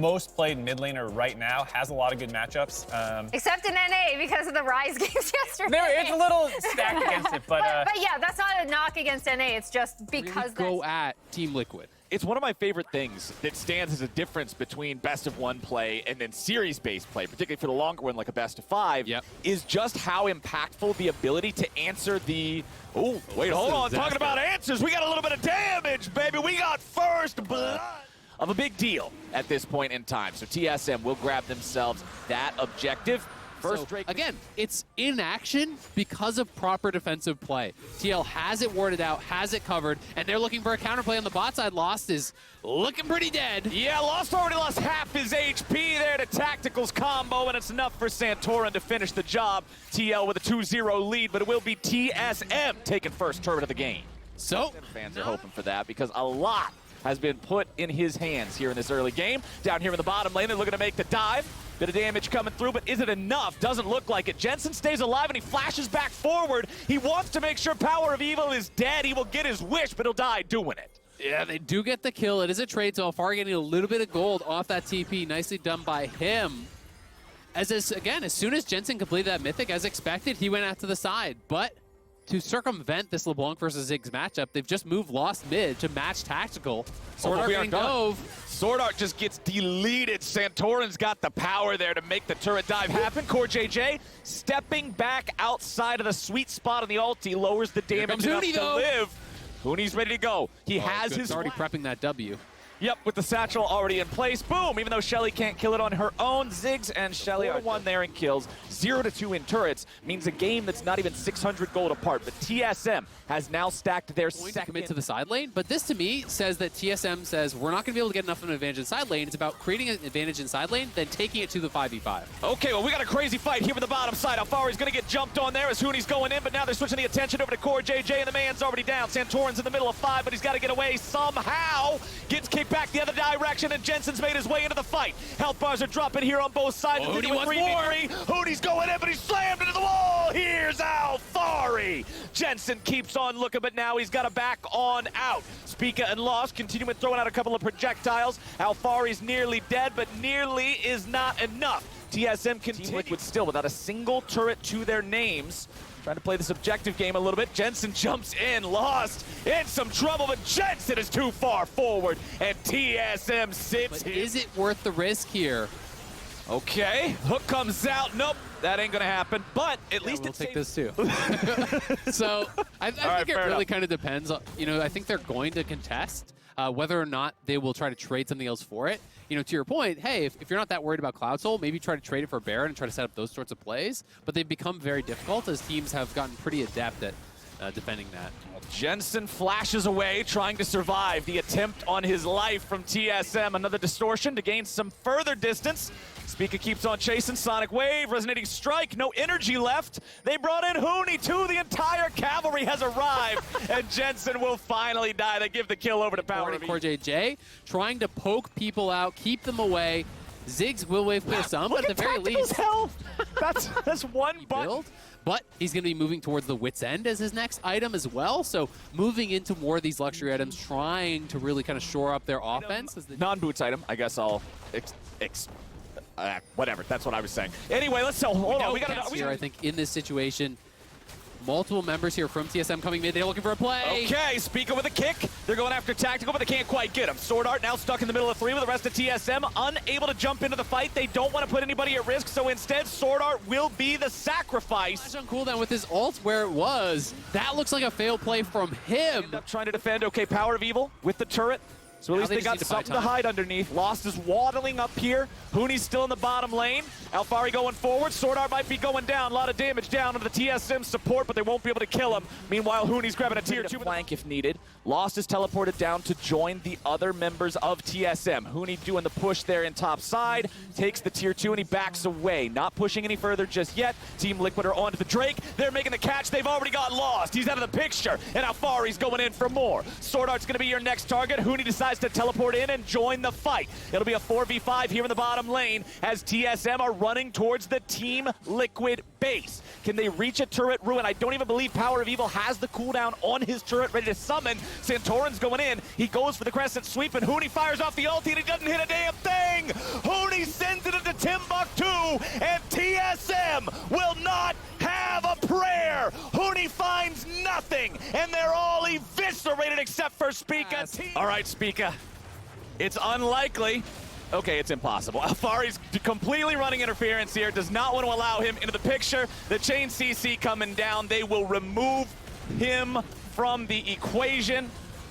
most played mid laner right now, has a lot of good matchups. Except in NA because of the Rise games yesterday. It's a little stacked against it, but yeah, that's not a knock against NA. It's just because really go at Team Liquid. It's one of my favorite things that stands as a difference between best of one play and then series-based play, particularly for the longer one like a best of five, is just how impactful the ability to answer the... Oh, wait, hold on. Talking about answers, we got a little bit of damage, baby. We got first blood of a big deal at this point in time. So TSM will grab themselves that objective. First So, again, it's inaction because of proper defensive play. TL has it warded out, has it covered, and they're looking for a counterplay on the bot side. Lost is looking pretty dead. Yeah, Lost already lost half his HP there to Tactical's combo, and it's enough for Santorin to finish the job. TL with a 2-0 lead, but it will be TSM taking first turret of the game. So, fans are hoping for that because a lot has been put in his hands here in this early game. Down here in the bottom lane, they're looking to make the dive. Bit of damage coming through, but is it enough? Doesn't look like it. Jensen stays alive and he flashes back forward. He wants to make sure Power of Evil is dead. He will get his wish, but he'll die doing it. yeah, they do get the kill. It is a trade, so Alfari getting a little bit of gold off that TP. Nicely done by him. Again, as soon as Jensen completed that Mythic, as expected, he went out to the side. But to circumvent this LeBlanc versus Ziggs matchup, they've just moved Lost mid to match Tactical. Sword Art getting dove. Sword Art just gets deleted. Santorin's got the power there to make the turret dive happen. Core JJ stepping back outside of the sweet spot on the ulti, lowers the damage enough to live. Huni's ready to go. He has his... already prepping that W. Yep, with the satchel already in place. Boom! Even though Shelly can't kill it on her own, Ziggs and Shelly are 1 there in kills. 0-2 in turrets means a game that's not even 600 gold apart. But TSM has now stacked their Going to commit to the side lane, but this to me says that TSM says we're not going to be able to get enough of an advantage in side lane. It's about creating an advantage in side lane, then taking it to the 5v5. Okay, well, we got a crazy fight here on the bottom side. Alfari's going to get jumped on there as Huni's going in, but now they're switching the attention over to Core JJ, and the man's already down. Santorin's in the middle of 5, but he's got to get away somehow. Gets kicked back the other direction, and Jensen's made his way into the fight. Health bars are dropping here on both sides. Huni wants more. Huni's going in, but he's slammed into the wall. Here's Alfari. Jensen keeps on looking, but now he's got to back on out. Spica and Lost continuing throwing out a couple of projectiles. Alfari's nearly dead, but nearly is not enough. TSM continues Liquid still without a single turret to their names. Trying to play this objective game a little bit. Jensen jumps in, Lost in some trouble, but Jensen is too far forward, and TSM sits But is it worth the risk here? Okay, hook comes out. Nope, that ain't gonna happen. But at least we'll it's take this too. So I think it really kind of depends. You know, I think they're going to contest whether or not they will try to trade something else for it. You know, to your point, hey, if you're not that worried about Cloud Soul, maybe try to trade it for Baron and try to set up those sorts of plays. But they've become very difficult as teams have gotten pretty adept at defending that. Jensen flashes away, trying to survive the attempt on his life from TSM. Another distortion to gain some further distance. Spica keeps on chasing. Sonic Wave, Resonating Strike, no energy left. They brought in Huni too. The entire cavalry has arrived, and Jensen will finally die. They give the kill over to Power. Core JJ trying to poke people out, keep them away. Ziggs will wave clear some, but at the very least, health. That's one build. But he's going to be moving towards the Wit's End as his next item as well. So moving into more of these luxury items, trying to really kind of shore up their offense. Non-boots item, I guess I'll whatever, that's what I was saying. Anyway, let's hold on. We got here, I think, in this situation. Multiple members here from TSM coming mid. They're looking for a play. Okay, Spica with a kick. They're going after Tactical, but they can't quite get him. Sword Art now stuck in the middle of 3 with the rest of TSM, unable to jump into the fight. They don't want to put anybody at risk, so instead, Sword Art will be the sacrifice. Flash on cooldown with his ult where it was. That looks like a failed play from him. End up trying to defend. Okay, Power of Evil with the turret. So at least they got something to hide underneath. Lost is waddling up here. Hooney's still in the bottom lane. Alfari going forward. Sword Art might be going down. A lot of damage down to the TSM support, but they won't be able to kill him. Meanwhile, Hooney's grabbing a tier 2 flank if needed. Lost is teleported down to join the other members of TSM. Hooney doing the push there in top side. Takes the tier 2 and he backs away. Not pushing any further just yet. Team Liquid are onto the Drake. They're making the catch. They've already got Lost. He's out of the picture. And Alfari's going in for more. Sword Art's going to be your next target. Hooney decides tries to teleport in and join the fight. It'll be a 4v5 here in the bottom lane as TSM are running towards the Team Liquid base. Can they reach a turret ruin? I don't even believe Power of Evil has the cooldown on his turret ready to summon. Santorin's going in. He goes for the crescent sweep, and Huni fires off the ulti, and he doesn't hit a damn thing! Huni sends it into Timbuktu, and TSM will not have a prayer! Huni finds nothing, and they're all eviscerated except for Spica. All right, Spica. It's unlikely. Okay, it's impossible. Alfari's completely running interference here, does not want to allow him into the picture. The chain CC coming down. They will remove him from the equation.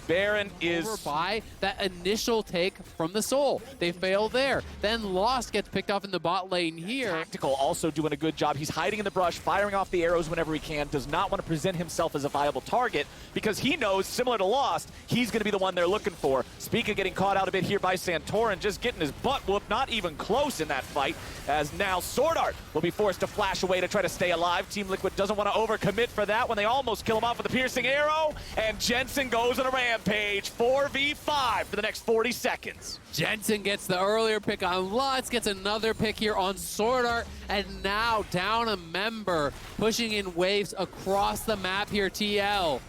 Baron is over by that initial take from the Soul. They fail there. Then Lost gets picked off in the bot lane here. Tactical also doing a good job. He's hiding in the brush, firing off the arrows whenever he can, does not want to present himself as a viable target because he knows, similar to Lost, he's going to be the one they're looking for. Spica getting caught out a bit here by Santorin, just getting his butt whooped, not even close in that fight, as now Sword Art will be forced to flash away to try to stay alive. Team Liquid doesn't want to overcommit for that when they almost kill him off with a piercing arrow, and Jensen goes on a rampage. 4v5 for the next 40 seconds. Jensen gets the earlier pick on Lutz, gets another pick here on Sword Art, and now down a member, pushing in waves across the map here, TL.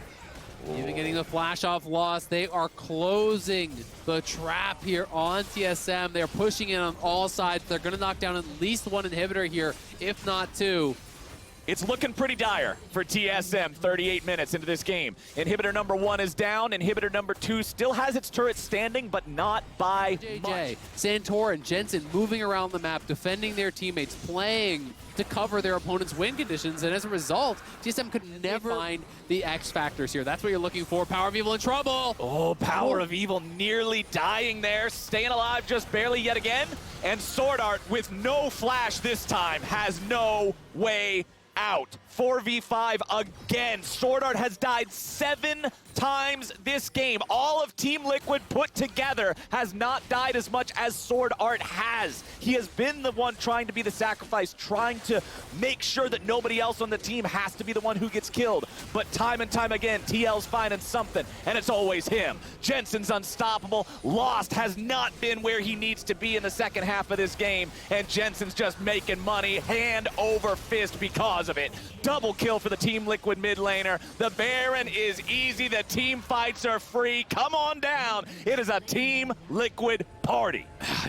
Even getting the flash off Lost. They are closing the trap here on TSM. They're pushing in on all sides. They're going to knock down at least one inhibitor here, if not two. It's looking pretty dire for TSM 38 minutes into this game. Inhibitor number 1 is down. Inhibitor number 2 still has its turret standing, but not by much. Santorin, Jensen moving around the map, defending their teammates, playing to cover their opponent's win conditions, and as a result, TSM could never find the X factors here. That's what you're looking for. Power of Evil in trouble. Oh, Power of Evil nearly dying there, staying alive just barely yet again, and Sword Art with no flash this time has no way out. 4v5 again. Sword Art has died 7 times this game. All of Team Liquid put together has not died as much as Sword Art has. He has been the one trying to be the sacrifice, trying to make sure that nobody else on the team has to be the one who gets killed. But time and time again, TL's finding something, and it's always him. Jensen's unstoppable. Lost has not been where he needs to be in the second half of this game, and Jensen's just making money hand over fist because of it. Double kill for the Team Liquid mid laner. The Baron is easy. The team fights are free. Come on down. It is a Team Liquid party.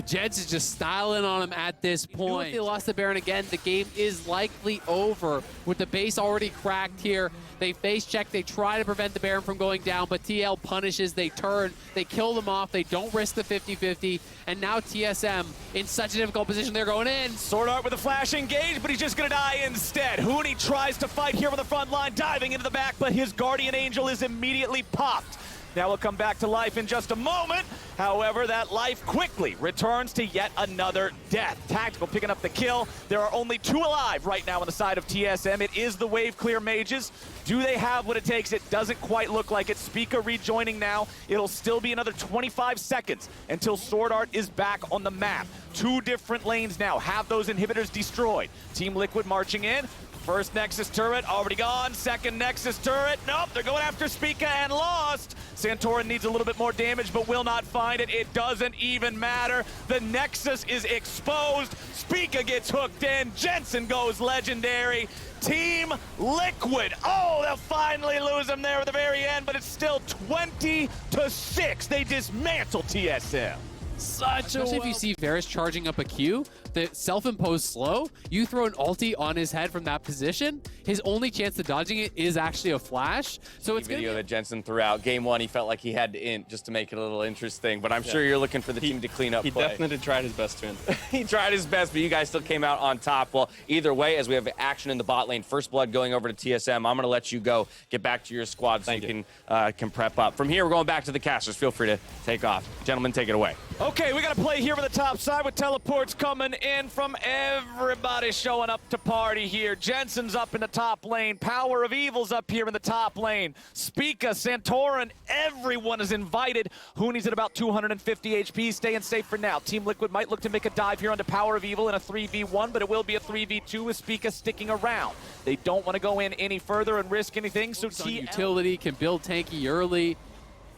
Jets is just styling on him at this point. If they lost the Baron again, the game is likely over. With the base already cracked here, they face check, they try to prevent the Baron from going down, but TL punishes, they turn, they kill them off, they don't risk the 50-50, and now TSM in such a difficult position, they're going in. Sword Art with a flash engage, but he's just gonna die instead. Huni tries to fight here on the front line, diving into the back, but his Guardian Angel is immediately popped. Now we'll come back to life in just a moment. However, that life quickly returns to yet another death. Tactical picking up the kill. There are only 2 alive right now on the side of TSM. It is the wave clear mages. Do they have what it takes? It doesn't quite look like it. Spica rejoining now. It'll still be another 25 seconds until Sword Art is back on the map. 2 different lanes now have those inhibitors destroyed. Team Liquid marching in. First Nexus turret already gone. Second Nexus turret. Nope, they're going after Spica and Lost. Santorin needs a little bit more damage, but will not find it. It doesn't even matter. The Nexus is exposed. Spica gets hooked in. Jensen goes legendary. Team Liquid. Oh, they'll finally lose him there at the very end, but it's still 20-6. They dismantle TSM. Especially if you see Varus charging up a Q, the self-imposed slow, you throw an ulti on his head from that position, his only chance to dodging it is actually a flash. So it's video that Jensen threw out. Game 1, he felt like he had to int just to make it a little interesting, but I'm sure you're looking for the team to clean up He play. definitely tried his best to int. He tried his best, but you guys still came out on top. Well, either way, as we have action in the bot lane, First Blood going over to TSM, I'm going to let you go, get back to your squad so you can prep up. From here, we're going back to the casters. Feel free to take off. Gentlemen, take it away. Okay, we got to play here on the top side with teleports coming in from everybody showing up to party here. Jensen's up in the top lane. Power of Evil's up here in the top lane. Spica, Santorin, everyone is invited. Huni's at about 250 HP, staying safe for now. Team Liquid might look to make a dive here onto Power of Evil in a 3v1, but it will be a 3v2 with Spica sticking around. They don't want to go in any further and risk anything, so utility can build tanky early.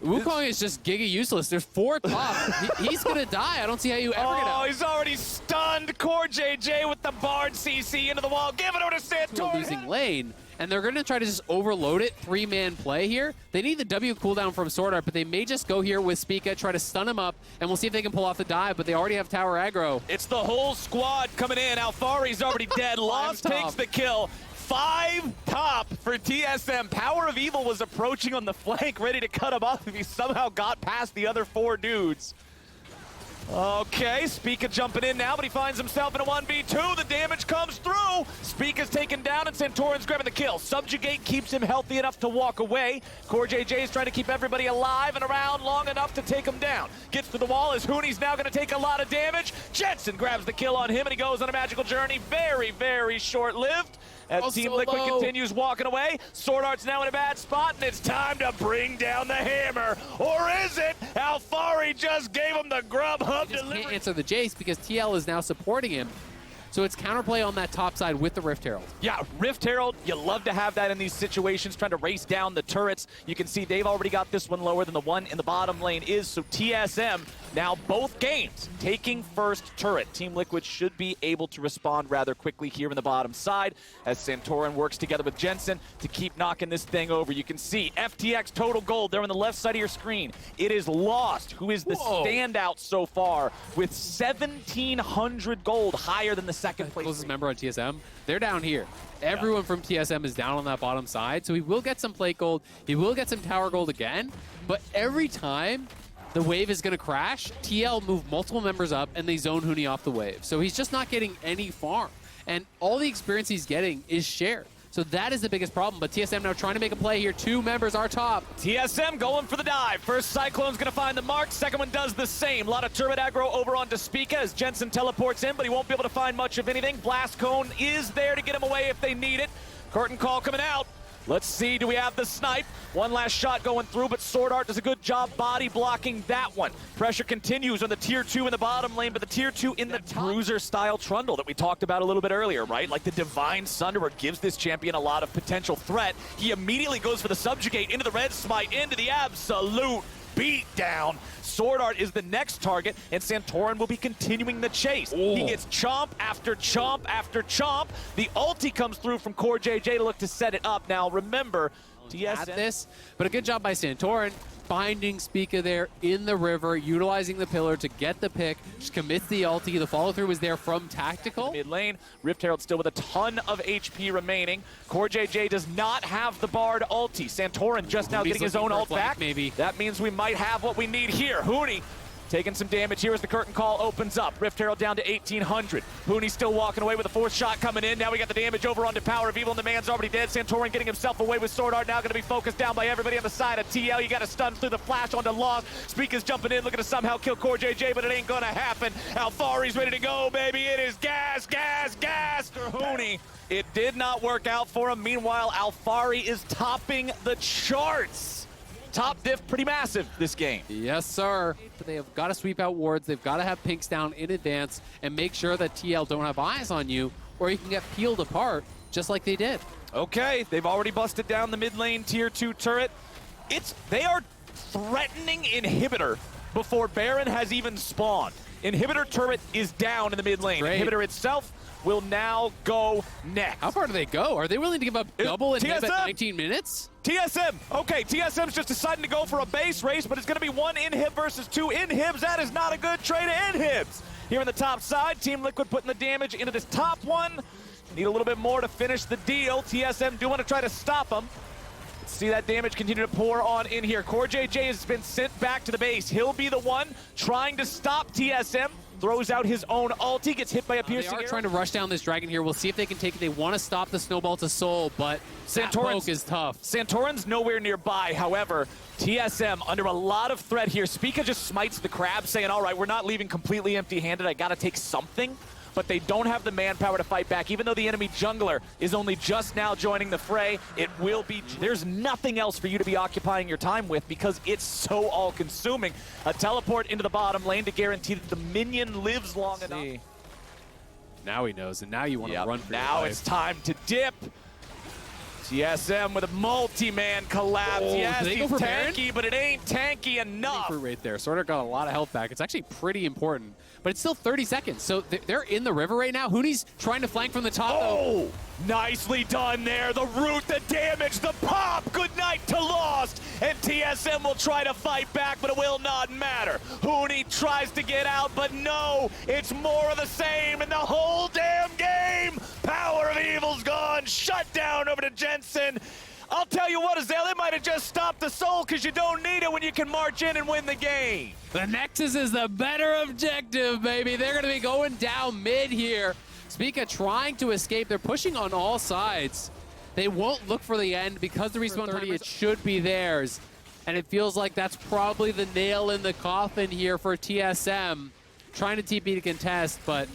Wukong is just giga useless. There's 4 top. He's going to die. I don't see how you ever get Oh, out. he's already stunned. Core JJ with the Bard CC into the wall. Give it over to We're Santorin. losing lane, and they're going to try to just overload it. 3-man play here. They need the W cooldown from Sword Art, but they may just go here with Spica, try to stun him up, and we'll see if they can pull off the dive, but they already have tower aggro. It's the whole squad coming in. Alfari's already dead. Lost top. takes the kill. 5 top for TSM. Power of Evil was approaching on the flank, ready to cut him off if he somehow got past the other 4 dudes. Okay, Spica jumping in now, but he finds himself in a 1v2. The damage comes through. Spica's taken down, and Santorin's grabbing the kill. Subjugate keeps him healthy enough to walk away. Core JJ is trying to keep everybody alive and around long enough to take him down. Gets to the wall as Hooney's now going to take a lot of damage. Jensen grabs the kill on him, and he goes on a magical journey. Very, very short-lived. As Team Liquid continues walking away, Sword Art's now in a bad spot, and it's time to bring down the hammer. Or is it? Alfari just gave him the Grubhub He just delivery. can't answer the Jace because TL is now supporting him. So it's counterplay on that top side with the Rift Herald. Yeah, Rift Herald, you love to have that in these situations, trying to race down the turrets. You can see they've already got this one lower than the one in the bottom lane is, so TSM now both games taking first turret. Team Liquid should be able to respond rather quickly here in the bottom side as Santorin works together with Jensen to keep knocking this thing over. You can see FTX total gold there on the left side of your screen. It is Lost, who is the standout so far with 1,700 gold, higher than the second place. Closest member on TSM, they're down here. Everyone from TSM is down on that bottom side, so he will get some plate gold. He will get some tower gold again, but every time the wave is going to crash, TL move multiple members up and they zone Huni off the wave. So he's just not getting any farm, and all the experience he's getting is shared. So that is the biggest problem, but TSM now trying to make a play here. 2 members are top. TSM going for the dive. First Cyclone's gonna find the mark, second one does the same. A lot of turret aggro over onto Spica as Jensen teleports in, but he won't be able to find much of anything. Blast Cone is there to get him away if they need it. Curtain call coming out. Let's see, do we have the snipe? One last shot going through, but Sword Art does a good job body blocking that one. Pressure continues on the tier 2 in the bottom lane, but the tier 2 in the bruiser-style trundle that we talked about a little bit earlier, right? Like the Divine Thunderbird gives this champion a lot of potential threat. He immediately goes for the Subjugate into the red smite, into the absolute beatdown. Sword Art is the next target, and Santorin will be continuing the chase. He gets chomp after chomp after chomp. The ulti comes through from Core JJ to look to set it up. Now, remember, At this, but a good job by Santorin, finding Spica there in the river, utilizing the pillar to get the pick, just commits the ulti. The follow-through is there from Tactical. Mid lane, Rift Herald still with a ton of HP remaining. Core JJ does not have the Bard ulti. Santorin just now Hooney's getting his own looking for a ult flank, back. maybe. That means we might have what we need here. Hooney taking some damage here as the curtain call opens up. Rift Herald down to 1,800. Hooney still walking away with a 4th shot coming in. Now we got the damage over onto Power of Evil, and the man's already dead. Santorin getting himself away with Sword Art. Now going to be focused down by everybody on the side of TL. You got to stun through the flash onto Lost. Spica's jumping in, looking to somehow kill Core JJ, but it ain't going to happen. Alfari's ready to go, baby. It is gas, gas, gas for Hooney. It did not work out for him. Meanwhile, Alfari is topping the charts. Top diff pretty massive this game. Yes, sir. But they have got to sweep out wards. They've got to have pinks down in advance and make sure that TL don't have eyes on you, or you can get peeled apart just like they did. Okay, they've already busted down the mid lane tier 2 turret. They are threatening Inhibitor before Baron has even spawned. Inhibitor turret is down in the mid lane. Great. Inhibitor itself will now go next. How far do they go? Are they willing to give up double and TSM? at 19 minutes? TSM, okay, TSM's just deciding to go for a base race, but it's going to be 1 inhib versus 2 inhibs. That is not a good trade of inhibs. Here on the top side, Team Liquid putting the damage into this top one. Need a little bit more to finish the deal. TSM do want to try to stop them. See that damage continue to pour on in here. Core JJ has been sent back to the base. He'll be the one trying to stop TSM. Throws out his own ulti, gets hit by a piercing They are arrow. trying to rush down this dragon here. We'll see if they can take it. They want to stop the snowball to Soul, but that poke is tough. Santorin's nowhere nearby. However, TSM under a lot of threat here. Spica just smites the crab, saying, all right, we're not leaving completely empty-handed. I got to take something. But they don't have the manpower to fight back. Even though the enemy jungler is only just now joining the fray, it will be... There's nothing else for you to be occupying your time with because it's so all-consuming. A teleport into the bottom lane to guarantee that the minion lives long enough. Now he knows, and now you want to run for your Now life. it's time to dip. TSM with a multi-man collapse. Oh, Yes, did they he's go for Baron? tanky, but it ain't tanky enough. Fruit right there. Sorter got a lot of health back. It's actually pretty important, but it's still 30 seconds. So they're in the river right now. Hooney's trying to flank from the top. Oh, nicely done there. The root, the damage, the pop. Good night to Lost. And TSM will try to fight back, but it will not matter. Hooney tries to get out, but no, it's more of the same in the whole damn game. Power of Evil's gone. Shut down over to Jensen. I'll tell you what, Azale, they might have just stopped the soul because you don't need it when you can march in and win the game. The Nexus is the better objective, baby. They're going to be going down mid here. Spica trying to escape. They're pushing on all sides. They won't look for the end because the respawn 30, it should be theirs. And it feels like that's probably the nail in the coffin here for TSM. Trying to TP to contest, but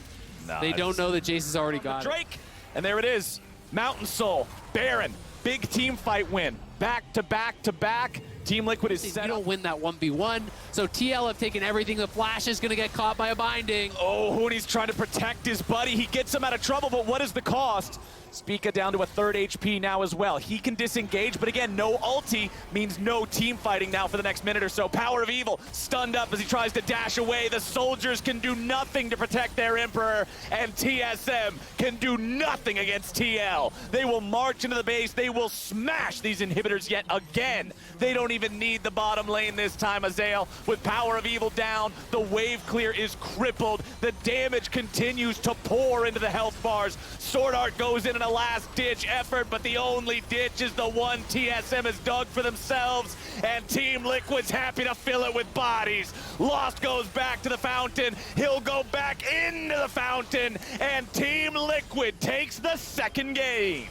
they don't know that Jace has already got it. Drake, and there it is. Mountain Soul, Baron, big team fight win. Back to back to back. Team Liquid is set You up. don't win that 1v1, so TL have taken everything. The Flash is going to get caught by a binding. Oh, Hooney's trying to protect his buddy. He gets him out of trouble, but what is the cost? Spica down to a third HP now as well. He can disengage, but again, no ulti means no team fighting now for the next minute or so. Power of Evil stunned up as he tries to dash away. The soldiers can do nothing to protect their Emperor, and TSM can do nothing against TL. They will march into the base. They will smash these inhibitors yet again. They don't even need the bottom lane this time, Azale. With Power of Evil down, the wave clear is crippled. The damage continues to pour into the health bars. Sword Art goes in a last-ditch effort, but the only ditch is the one TSM has dug for themselves, and Team Liquid's happy to fill it with bodies. Lost goes back to the fountain. He'll go back into the fountain, and Team Liquid takes the second game.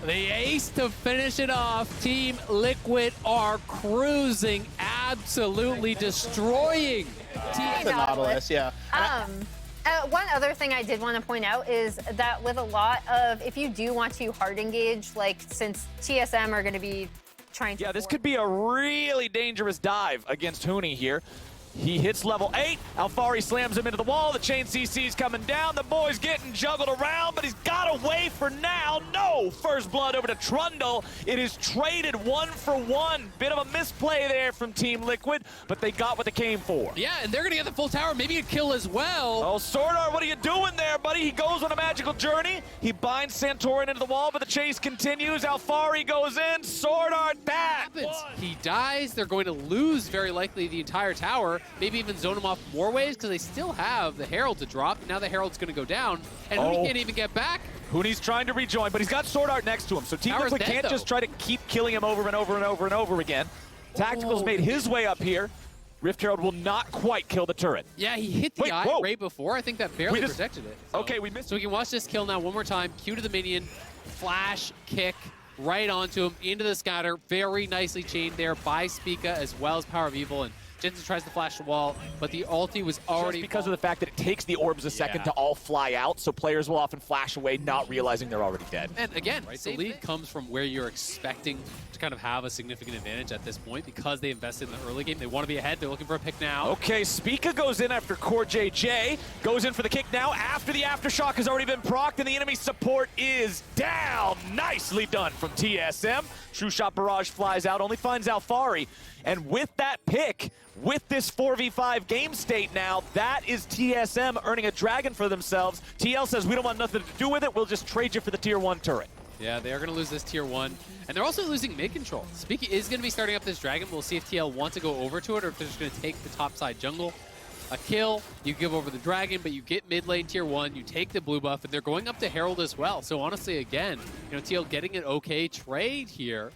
The ace to finish it off. Team Liquid are cruising, absolutely destroying Hey, The Nautilus, yeah. One other thing I did want to point out is that with a lot of, if you do want to hard engage, like since TSM are going to be trying to... Yeah, this could be a really dangerous dive against Hooney here. He hits level 8. Alfari slams him into the wall. The chain CC's coming down. The boy's getting juggled around, but he's got away for now. No! First blood over to Trundle. It is traded 1-for-1. Bit of a misplay there from Team Liquid, but they got what they came for. Yeah, and they're going to get the full tower, maybe a kill as well. Oh, Sordar, what are you doing there, buddy? He goes on a magical journey. He binds Santorin into the wall, but the chase continues. Alfari goes in. Sordar, that Happens. He dies. They're going to lose very likely the entire tower. Maybe even zone him off more ways because they still have the Herald to drop. Now the Herald's going to go down, and Hooney can't even get back. Hooney's trying to rejoin, but he's got Sword Art next to him, so Team Tower's Liquid dead, can't though. just try to keep killing him over and over and over and over again. Tactical's made his way up here. Rift Herald will not quite kill the turret. Yeah, he hit the eye whoa. right before. I think that barely protected it. Okay, we missed So we can watch this kill now one more time. Q to the minion, flash, kick, right onto him, into the scatter. Very nicely chained there by Spica as well as Power of Evil. And Jensen tries to flash the wall, but the ulti was already... Just because of the fact that it takes the orbs a second to all fly out, so players will often flash away not realizing they're already dead. And again, the lead comes from where you're expecting to kind of have a significant advantage at this point because they invested in the early game. They want to be ahead. They're looking for a pick now. Okay, Spica goes in after Core JJ. Goes in for the kick now after the Aftershock has already been procced and the enemy support is down. Nicely done from TSM. True Shot Barrage flies out, only finds Alfari. And with that pick, with this 4v5 game state now, that is TSM earning a dragon for themselves. TL says, we don't want nothing to do with it. We'll just trade you for the tier 1 turret. Yeah, they are going to lose this tier 1. And they're also losing mid control. Spica is going to be starting up this dragon. We'll see if TL wants to go over to it or if they're just going to take the top side jungle. A kill, you give over the dragon, but you get mid lane tier 1, you take the blue buff, and they're going up to Herald as well. So honestly, again, TL getting an okay trade here.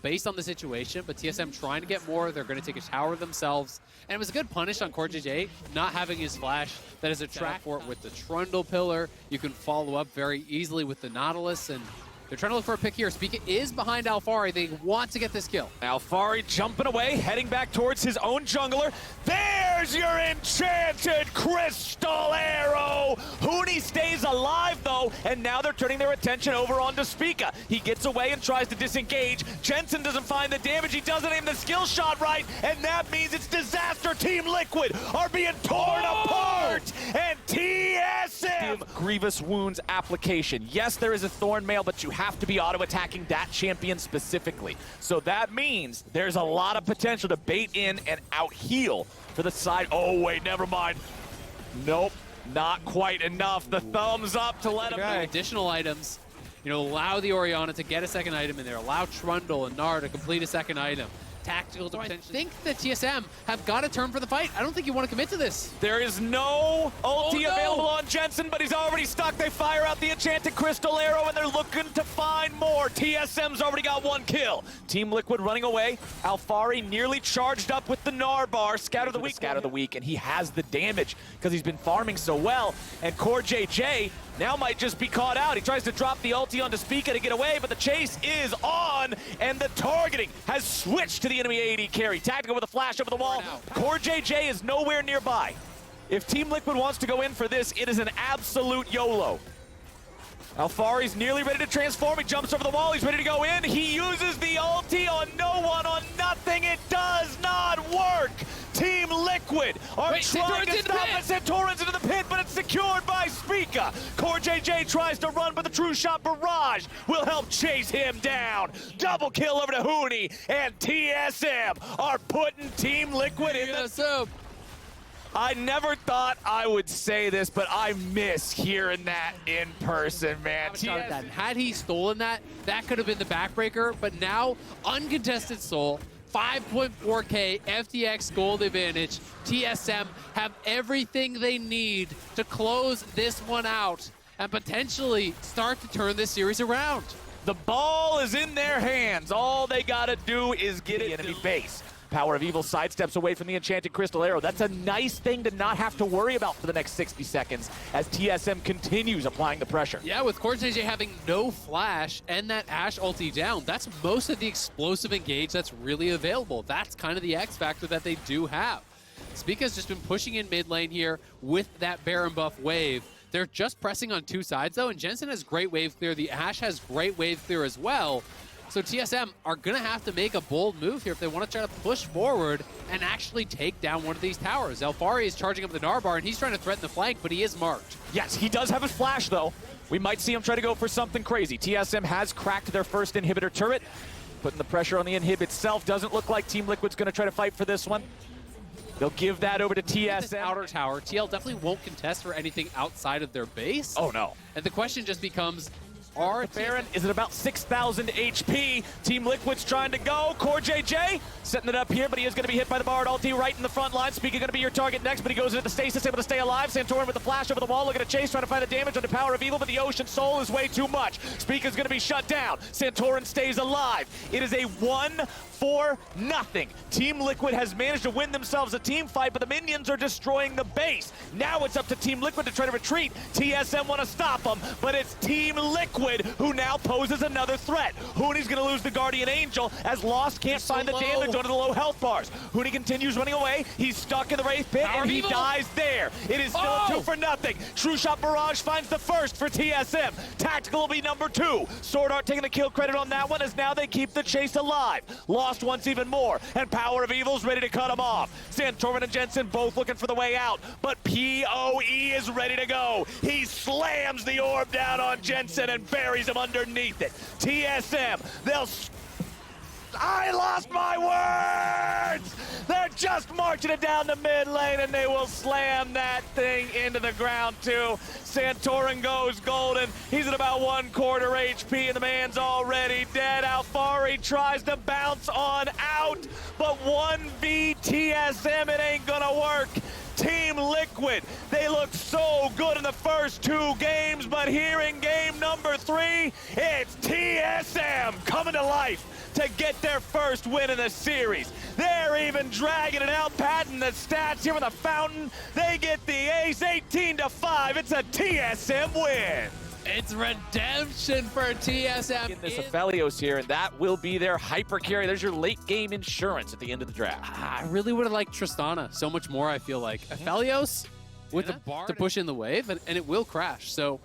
Based on the situation, but TSM trying to get more. They're going to take a tower themselves. And it was a good punish on Core JJ, not having his flash. That is a trap for it with the Trundle pillar. You can follow up very easily with the Nautilus, and they're trying to look for a pick here. Spica is behind Alfari. They want to get this kill. Alfari jumping away, heading back towards his own jungler. There's your enchanted crystal arrow! Hooney stays alive though, and now they're turning their attention over onto Spica. He gets away and tries to disengage. Jensen doesn't find the damage. He doesn't aim the skill shot right, and that means it's disaster. Team Liquid are being torn apart, and TSM Grievous Wounds application. Yes, there is a Thorn Mail, but you have to be auto-attacking that champion specifically. So that means there's a lot of potential to bait in and out-heal for the side. Oh, wait, never mind. Nope, not quite enough. The thumbs up to let him know. Additional items, allow the Orianna to get a second item in there, allow Trundle and Gnar to complete a second item. Tactical to potentially. I think that TSM have got a turn for the fight. I don't think you want to commit to this. There is no ulti available on Jensen, but he's already stuck. They fire out the Enchanted Crystal Arrow, and they're looking to find more. TSM's already got 1 kill. Team Liquid running away. Alphari nearly charged up with the Gnar bar. Scatter the weak, and he has the damage because he's been farming so well. And Core JJ now might just be caught out. He tries to drop the ulti onto Spica to get away, but the chase is on, and the targeting has switched to the enemy AD carry. Tactical with a flash over the wall. Core JJ is nowhere nearby. If Team Liquid wants to go in for this, it is an absolute YOLO. Alphari's nearly ready to transform. He jumps over the wall. He's ready to go in. He uses the ulti on no one, on nothing. It does not work. Team Liquid are trying to stop it. Santorin's into the pit, but it's secured by Spica. Core JJ tries to run, but the True Shot Barrage will help chase him down. Double kill over to Huni, and TSM are putting Team Liquid in the soup. I never thought I would say this, but I miss hearing that in person, man. Had he stolen that, that could have been the backbreaker, but now, uncontested soul, 5.4K FTX gold advantage. TSM have everything they need to close this one out and potentially start to turn this series around. The ball is in their hands. All they gotta do is get it enemy base. Power of Evil sidesteps away from the Enchanted Crystal Arrow. That's a nice thing to not have to worry about for the next 60 seconds as TSM continues applying the pressure. Yeah, with Core JJ having no flash and that Ashe ulti down, that's most of the explosive engage that's really available. That's kind of the X factor that they do have. Spica's just been pushing in mid lane here with that Baron buff wave. They're just pressing on 2 sides though, and Jensen has great wave clear. The Ashe has great wave clear as well. So TSM are going to have to make a bold move here if they want to try to push forward and actually take down one of these towers. Alphari is charging up the Gnar bar, and he's trying to threaten the flank, but he is marked. Yes, he does have a flash, though. We might see him try to go for something crazy. TSM has cracked their first inhibitor turret. Putting the pressure on the inhib itself. Doesn't look like Team Liquid's going to try to fight for this one. They'll give that over to TSM. This outer tower, TL definitely won't contest for anything outside of their base. Oh, no. And the question just becomes, Baron is at about 6,000 HP. Team Liquid's trying to go. Core JJ setting it up here, but he is going to be hit by the Bard ulti right in the front line. Spica going to be your target next, but he goes into the stasis, able to stay alive. Santorin with the flash over the wall, looking to chase, trying to find the damage on the Power of Evil, but the Ocean Soul is way too much. Spica's going to be shut down. Santorin stays alive. It is a 1-4-0. Team Liquid has managed to win themselves a team fight, but the minions are destroying the base. Now it's up to Team Liquid to try to retreat. TSM want to stop them, but it's Team Liquid who now poses another threat. Huni's going to lose the Guardian Angel as Lost can't find the damage under the low health bars. Huni continues running away. He's stuck in the Wraith Pit, and he dies there. It is still a 2-0. True Shot Barrage finds the first for TSM. Tactical will be number 2. Sword Art taking the kill credit on that one as now they keep the chase alive. Lost wants even more, and Power of Evil's ready to cut him off. Santorin and Jensen both looking for the way out, but PoE is ready to go. He slams the orb down on Jensen and buries him underneath it. TSM, I lost my words! They're just marching it down the mid lane, and they will slam that thing into the ground too. Santorin goes golden. He's at about 1/4 HP, and the man's already dead. Alphari tries to bounce on out, but 1v TSM, it ain't gonna work. Team Liquid, they looked so good in the first 2 games, but here in game number 3, it's TSM coming to life to get their first win in the series. They're even dragging it out, padding the stats here with a fountain. They get the ace, 18-5. It's a TSM win. It's redemption for TSM. Getting this Aphelios here, and that will be their hyper carry. There's your late game insurance at the end of the draft. I really would have liked Tristana so much more, I feel like. Aphelios with the bar to push in the wave, and it will crash. So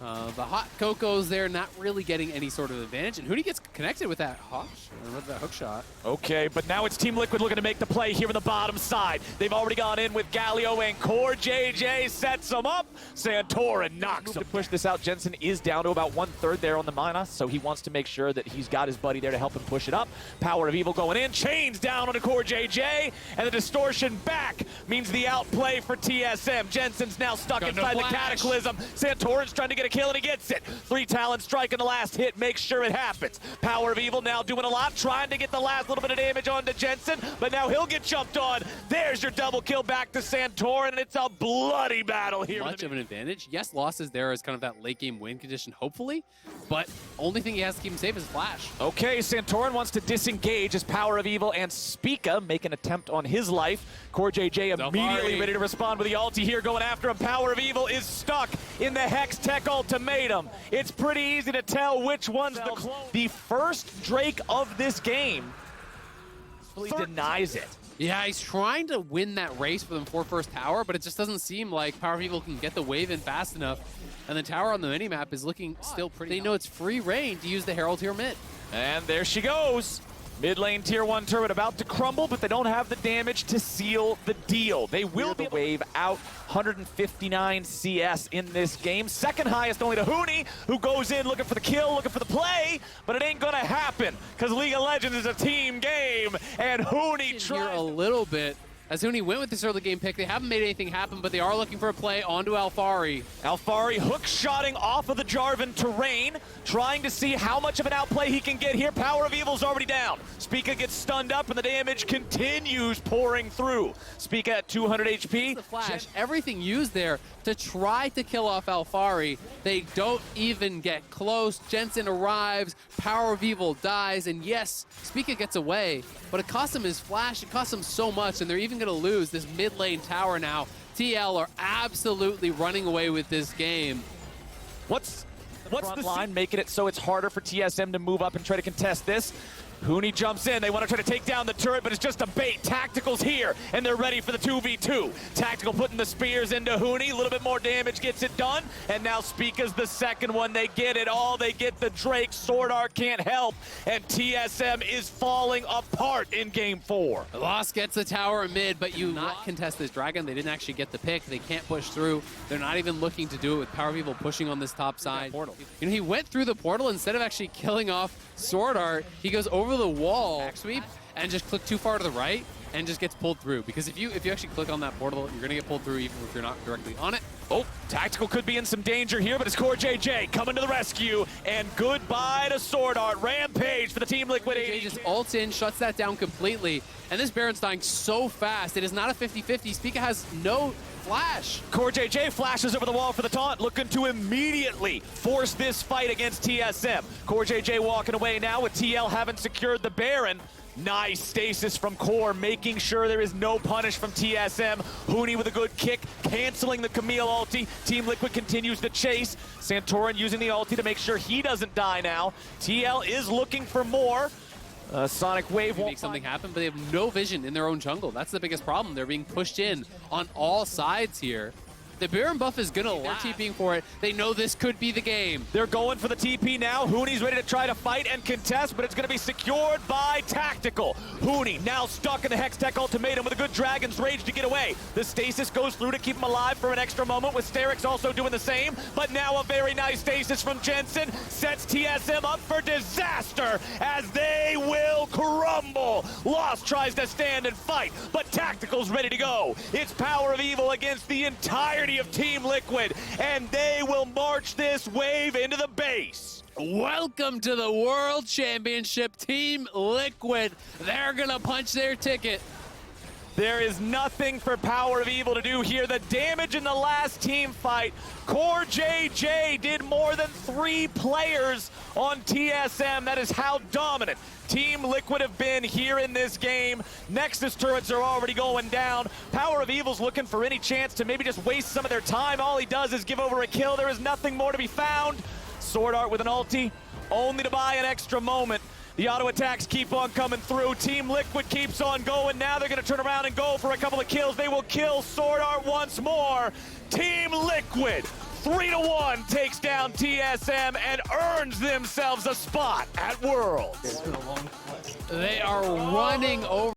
The hot coco's there, not really getting any sort of advantage. And Huni gets connected with that hook shot. Okay, but now it's Team Liquid looking to make the play here on the bottom side. They've already gone in with Galio and Core. JJ sets them up. Santorin knocks him. To push this out, Jensen is down to about 1/3 there on the mana, so he wants to make sure that he's got his buddy there to help him push it up. Power of Evil going in. Chains down onto Core JJ, and the distortion back means the outplay for TSM. Jensen's now stuck inside the Cataclysm. Santorin's trying to get a kill, and he gets it. 3 Talon strike in the last hit, make sure it happens. Power of Evil now doing a lot, trying to get the last little bit of damage onto Jensen, but now he'll get jumped on. There's your double kill back to Santorin, and it's a bloody battle here. Much of an advantage. Yes, losses there is kind of that late game win condition, hopefully, but only thing he has to keep him safe is Flash. Okay, Santorin wants to disengage as Power of Evil and Spica make an attempt on his life. Core JJ immediately ready to respond with the ulti here, going after him. Power of Evil is stuck in the Hex Tech ultimatum. It's pretty easy to tell which one's the clone. The first Drake of this game denies it. Yeah, he's trying to win that race for them for first tower, but it just doesn't seem like Power of Evil can get the wave in fast enough. And the tower on the minimap is looking still pretty. They know it's free reign to use the Herald here mid. And there she goes. Mid lane tier 1 turret about to crumble, but they don't have the damage to seal the deal. They will be wave out 159 CS in this game. Second highest only to Huni, who goes in looking for the kill, looking for the play, but it ain't gonna happen because League of Legends is a team game, and Huni tries a little bit. As Huni went with this early game pick, they haven't made anything happen, but they are looking for a play onto Alphari. Alphari hook-shotting off of the Jarvan terrain, trying to see how much of an outplay he can get here. Power of Evil's already down. Spica gets stunned up, and the damage continues pouring through. Spica at 200 HP. The flash, everything used there to try to kill off Alphari. They don't even get close. Jensen arrives, Power of Evil dies, and yes, Spica gets away, but it costs him his flash. It costs him so much, and they're even going to lose this mid lane tower now. TL are absolutely running away with this game. What's the line making it so it's harder for TSM to move up and try to contest this? Huni jumps in. They want to try to take down the turret, but it's just a bait. Tactical's here, and they're ready for the 2v2. Tactical putting the spears into Huni. A little bit more damage gets it done, and now Spica's the second one. They get it all. They get the Drake. Sword Art can't help, and TSM is falling apart in Game 4. Lost gets the tower mid, but you not contest this Dragon. They didn't actually get the pick. They can't push through. They're not even looking to do it with Power of Evil pushing on this top side. Portal. You know, he went through the portal instead of actually killing off Sword Art. He goes over the wall, back sweep, and just click too far to the right and just gets pulled through. Because if you actually click on that portal, you're gonna get pulled through even if you're not directly on it. Oh, Tactical could be in some danger here, but it's Core JJ coming to the rescue, and goodbye to Sword Art. Rampage for the Team Liquid. JJ just ults in, shuts that down completely, and this Baron's dying so fast. It is not a 50-50. Spica has no flash. Core JJ flashes over the wall for the taunt, looking to immediately force this fight against TSM. Core JJ walking away now with TL having secured the Baron. Nice stasis from Core, making sure there is no punish from TSM. Huni with a good kick, canceling the Camille ulti. Team Liquid continues to chase. Santorin using the ulti to make sure he doesn't die now. TL is looking for more. Sonic Wave won't make something happen, but they have no vision in their own jungle. That's the biggest problem. They're being pushed in on all sides here. The Baron buff is gonna last. They're TPing for it. They know this could be the game. They're going for the TP now. Huni's ready to try to fight and contest, but it's gonna be secured by Tactical. Huni now stuck in the Hex Tech ultimatum with a good Dragon's Rage to get away. The stasis goes through to keep him alive for an extra moment, with Sterix also doing the same, but now a very nice stasis from Jensen sets TSM up for disaster as they will crumble. Lost tries to stand and fight, but Tactical's ready to go. It's Power of Evil against the entirety of Team Liquid, and they will march this wave into the base. Welcome to the World Championship, Team Liquid. They're gonna punch their ticket. There is nothing for Power of Evil to do here. The damage in the last team fight, Core JJ did more than 3 players on TSM. That is how dominant Team Liquid have been here in this game. Nexus turrets are already going down. Power of Evil's looking for any chance to maybe just waste some of their time. All he does is give over a kill. There is nothing more to be found. Sword Art with an ulti, only to buy an extra moment. The auto attacks keep on coming through. Team Liquid keeps on going. Now they're going to turn around and go for a couple of kills. They will kill Sword Art once more. Team Liquid 3-1 takes down TSM and earns themselves a spot at Worlds. They are running over.